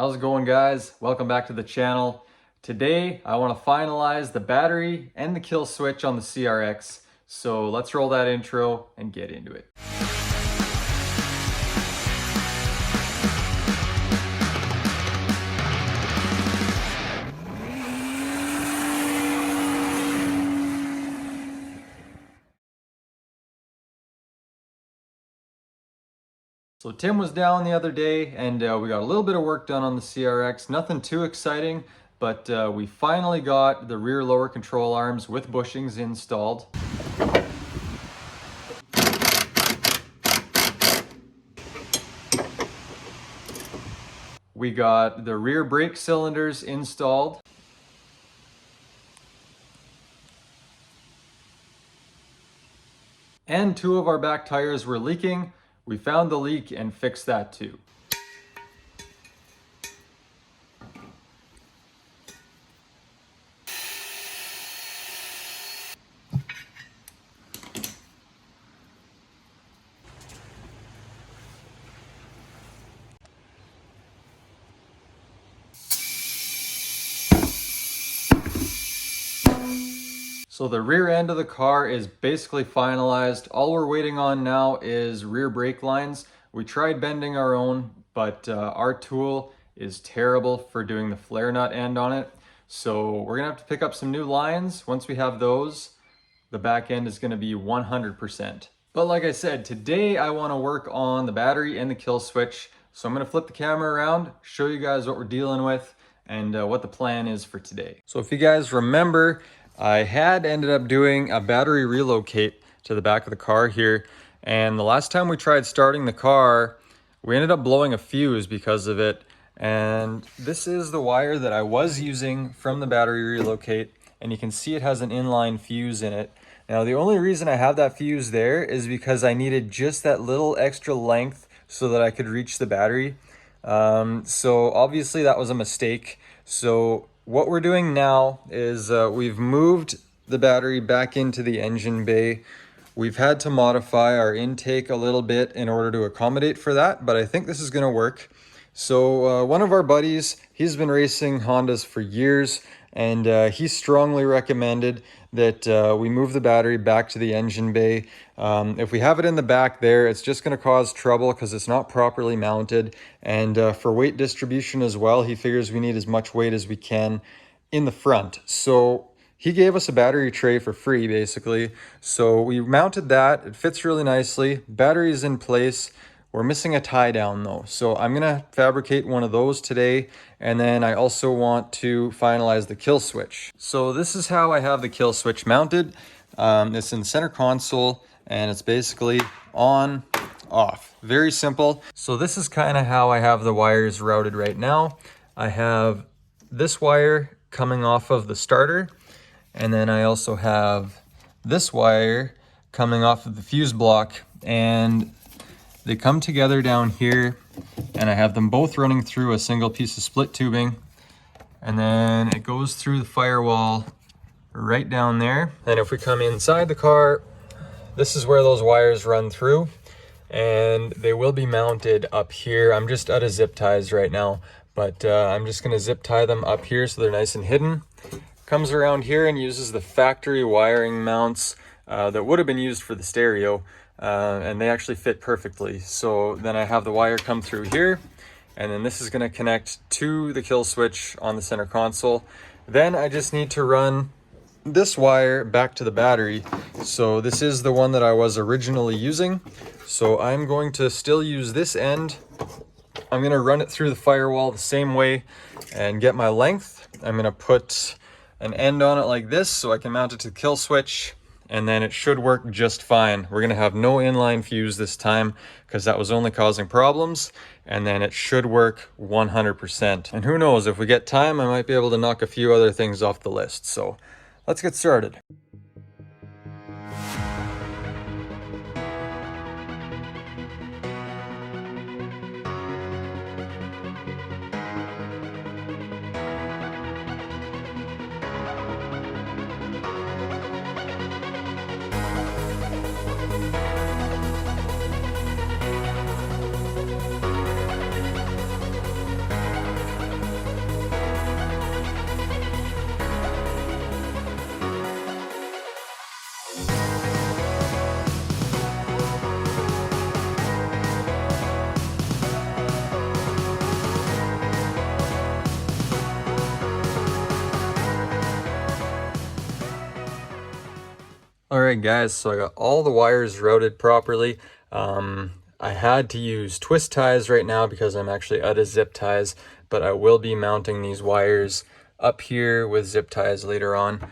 How's it going, guys? Welcome back to the channel. Today I want to finalize the battery and the kill switch on the CRX. So let's roll that intro and get into it. So Tim was down the other day and we got a little bit of work done on the CRX. Nothing too exciting, but we finally got the rear lower control arms with bushings installed. We got the rear brake cylinders installed. And two of our back tires were leaking. We found the leak and fixed that too. So the rear end of the car is basically finalized. All we're waiting on now is rear brake lines. We tried bending our own, but our tool is terrible for doing the flare nut end on it. So we're gonna have to pick up some new lines. Once we have those, the back end is gonna be 100%. But like I said, today I wanna work on the battery and the kill switch. So I'm gonna flip the camera around, show you guys what we're dealing with and what the plan is for today. So if you guys remember, I had ended up doing a battery relocate to the back of the car here, and the last time we tried starting the car, we ended up blowing a fuse because of it. And this is the wire that I was using from the battery relocate, and you can see it has an inline fuse in it. Now the only reason I have that fuse there is because I needed just that little extra length so that I could reach the battery. So obviously that was a mistake. So what we're doing now is we've moved the battery back into the engine bay. We've had to modify our intake a little bit in order to accommodate for that, but I think this is gonna work. So one of our buddies, he's been racing Hondas for years, and he strongly recommended that we move the battery back to the engine bay. If we have it in the back there, it's just going to cause trouble because it's not properly mounted. And for weight distribution as well, he figures we need as much weight as we can in the front. So he gave us a battery tray for free, basically. So we mounted that. It fits really nicely. Battery is in place. We're missing a tie down though. So I'm gonna fabricate one of those today. And then I also want to finalize the kill switch. So this is how I have the kill switch mounted. It's in the center console and it's basically on, off. Very simple. So this is kind of how I have the wires routed right now. I have this wire coming off of the starter. And then I also have this wire coming off of the fuse block, and they come together down here, and I have them both running through a single piece of split tubing, and then it goes through the firewall right down there. And if we come inside the car, this is where those wires run through, and they will be mounted up here. I'm just out of zip ties right now, but I'm just gonna zip tie them up here so they're nice and hidden. Comes around here and uses the factory wiring mounts that would have been used for the stereo. And they actually fit perfectly. So then I have the wire come through here, and then this is going to connect to the kill switch on the center console. Then I just need to run this wire back to the battery. So this is the one that I was originally using. So I'm going to still use this end. I'm going to run it through the firewall the same way and get my length. I'm going to put an end on it like this so I can mount it to the kill switch, and then it should work just fine. We're gonna have no inline fuse this time because that was only causing problems, and then it should work 100%. And who knows, if we get time, I might be able to knock a few other things off the list. So let's get started. All right, guys, so I got all the wires routed properly. I had to use twist ties right now because I'm actually out of zip ties, but I will be mounting these wires up here with zip ties later on.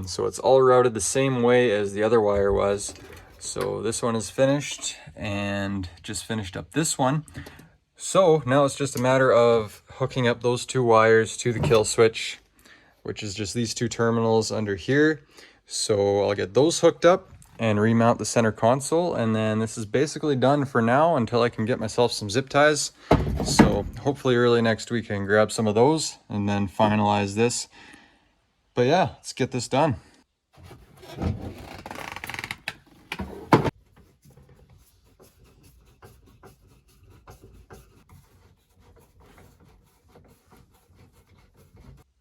So it's all routed the same way as the other wire was. So this one is finished and just finished up this one. So now it's just a matter of hooking up those two wires to the kill switch, which is just these two terminals under here. So I'll get those hooked up and remount the center console, and then this is basically done for now until I can get myself some zip ties. So hopefully early next week I can grab some of those and then finalize this. But yeah, let's get this done.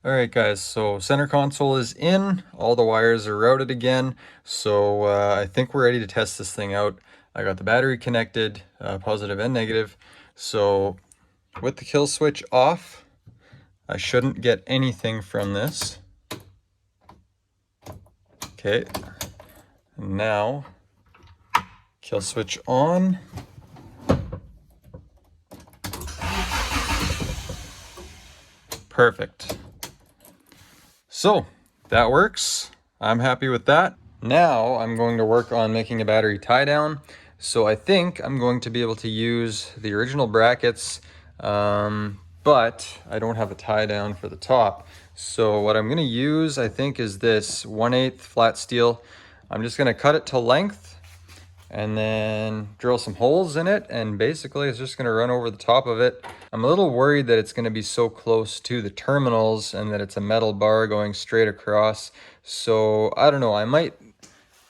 All right, guys, so center console is in, all the wires are routed again, so I think we're ready to test this thing out. I got the battery connected, positive and negative, so with the kill switch off, I shouldn't get anything from this. Okay, now kill switch on. Perfect. So that works. I'm happy with that. Now I'm going to work on making a battery tie down. So I think I'm going to be able to use the original brackets, but I don't have a tie down for the top. So what I'm going to use, I think, is this 1/8 flat steel. I'm just going to cut it to length and then drill some holes in it, and basically it's just going to run over the top of it. I'm a little worried that it's going to be so close to the terminals and that it's a metal bar going straight across. So I don't know, I might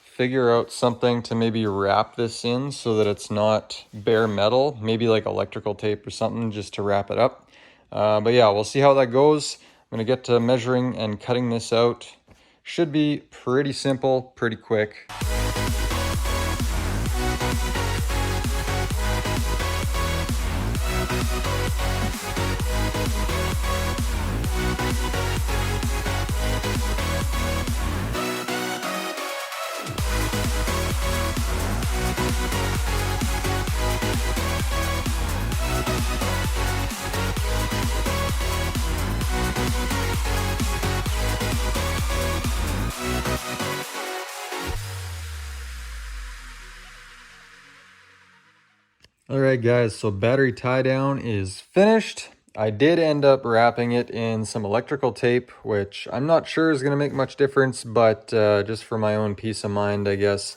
figure out something to maybe wrap this in so that it's not bare metal, maybe like electrical tape or something just to wrap it up. But yeah, we'll see how that goes. I'm going to get to measuring and cutting this out. Should be pretty simple, pretty quick. All right, guys, so battery tie down is finished. I did end up wrapping it in some electrical tape, which I'm not sure is going to make much difference, but just for my own peace of mind, I guess,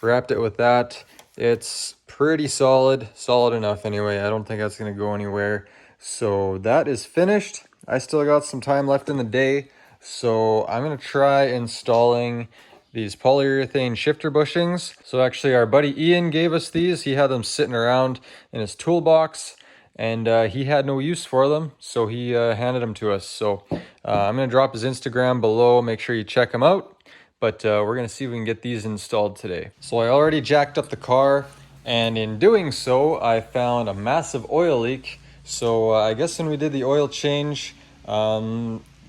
wrapped it with that. It's pretty solid enough anyway. I don't think that's going to go anywhere. So that is finished. I still got some time left in the day, so I'm going to try installing these polyurethane shifter bushings. So actually our buddy Ian gave us these. He had them sitting around in his toolbox, and he had no use for them, so he handed them to us. So I'm going to drop his Instagram below. Make sure you check him out. But we're going to see if we can get these installed today. So I already jacked up the car, and in doing so, I found a massive oil leak. So I guess when we did the oil change,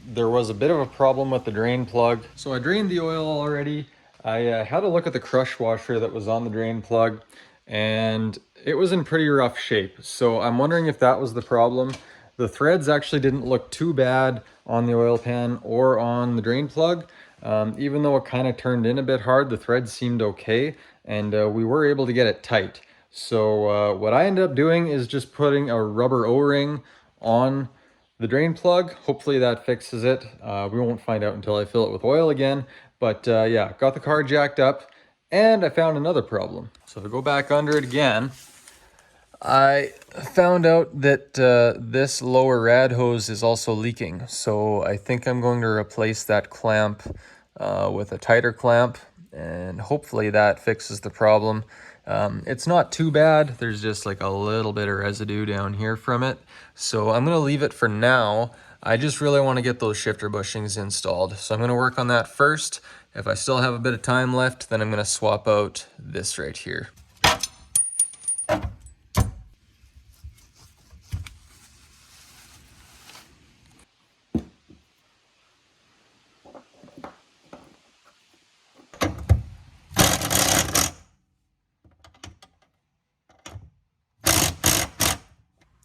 there was a bit of a problem with the drain plug. So I drained the oil already. I had a look at the crush washer that was on the drain plug, and it was in pretty rough shape. So I'm wondering if that was the problem. The threads actually didn't look too bad on the oil pan or on the drain plug. Even though it kind of turned in a bit hard, the threads seemed okay, and we were able to get it tight. So what I ended up doing is just putting a rubber O-ring on the drain plug. Hopefully that fixes it. We won't find out until I fill it with oil again. But yeah, got the car jacked up, and I found another problem. So to go back under it again, I found out that this lower rad hose is also leaking. So I think I'm going to replace that clamp with a tighter clamp, and hopefully that fixes the problem. It's not too bad. There's just like a little bit of residue down here from it. So I'm going to leave it for now. I just really want to get those shifter bushings installed. So I'm going to work on that first. If I still have a bit of time left, then I'm going to swap out this right here.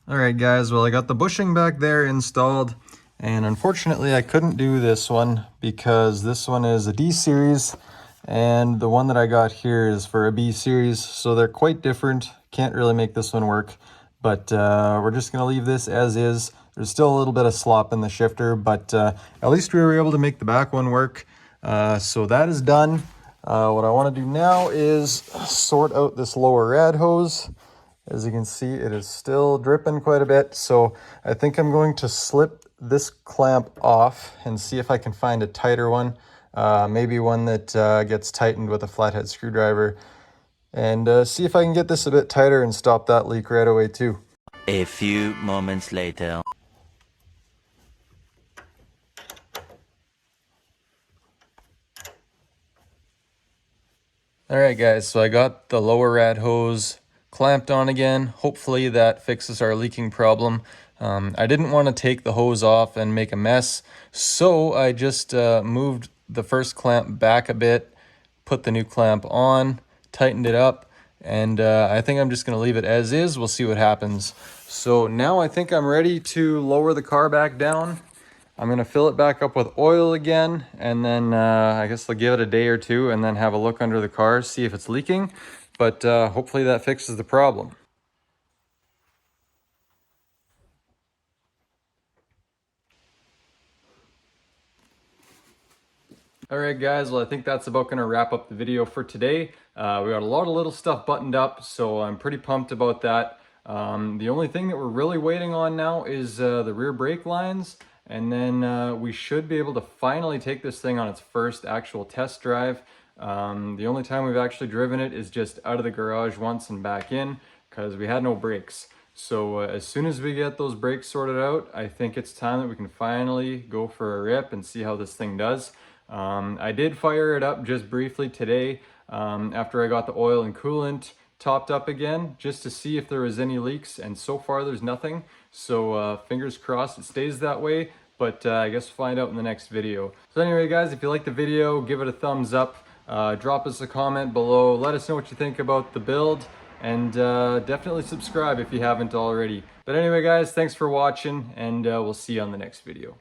All right, guys, well, I got the bushing back there installed, and unfortunately I couldn't do this one because this one is a D series and the one that I got here is for a B series, so they're quite different. Can't really make this one work, but we're just gonna leave this as is. There's still a little bit of slop in the shifter, but at least we were able to make the back one work. So that is done. What I want to do now is sort out this lower rad hose. As you can see, it is still dripping quite a bit, so I think I'm going to slip this clamp off and see if I can find a tighter one, maybe one that gets tightened with a flathead screwdriver, and see if I can get this a bit tighter and stop that leak right away too. A few moments later. All right, guys, so I got the lower rad hose clamped on again. Hopefully that fixes our leaking problem. I didn't want to take the hose off and make a mess, so I just moved the first clamp back a bit, put the new clamp on, tightened it up, and I think I'm just going to leave it as is. We'll see what happens. So now I think I'm ready to lower the car back down. I'm going to fill it back up with oil again, and then I guess I'll give it a day or two and then have a look under the car, see if it's leaking, but hopefully that fixes the problem. All right, guys, well, I think that's about going to wrap up the video for today. We got a lot of little stuff buttoned up, so I'm pretty pumped about that. The only thing that we're really waiting on now is the rear brake lines, and then we should be able to finally take this thing on its first actual test drive. The only time we've actually driven it is just out of the garage once and back in, because we had no brakes. So as soon as we get those brakes sorted out, I think it's time that we can finally go for a rip and see how this thing does. I did fire it up just briefly today after I got the oil and coolant topped up again, just to see if there was any leaks, and so far there's nothing. So fingers crossed it stays that way, but I guess we'll find out in the next video. So anyway, guys, if you liked the video, give it a thumbs up, drop us a comment below, let us know what you think about the build, and definitely subscribe if you haven't already. But anyway, guys, thanks for watching, and we'll see you on the next video.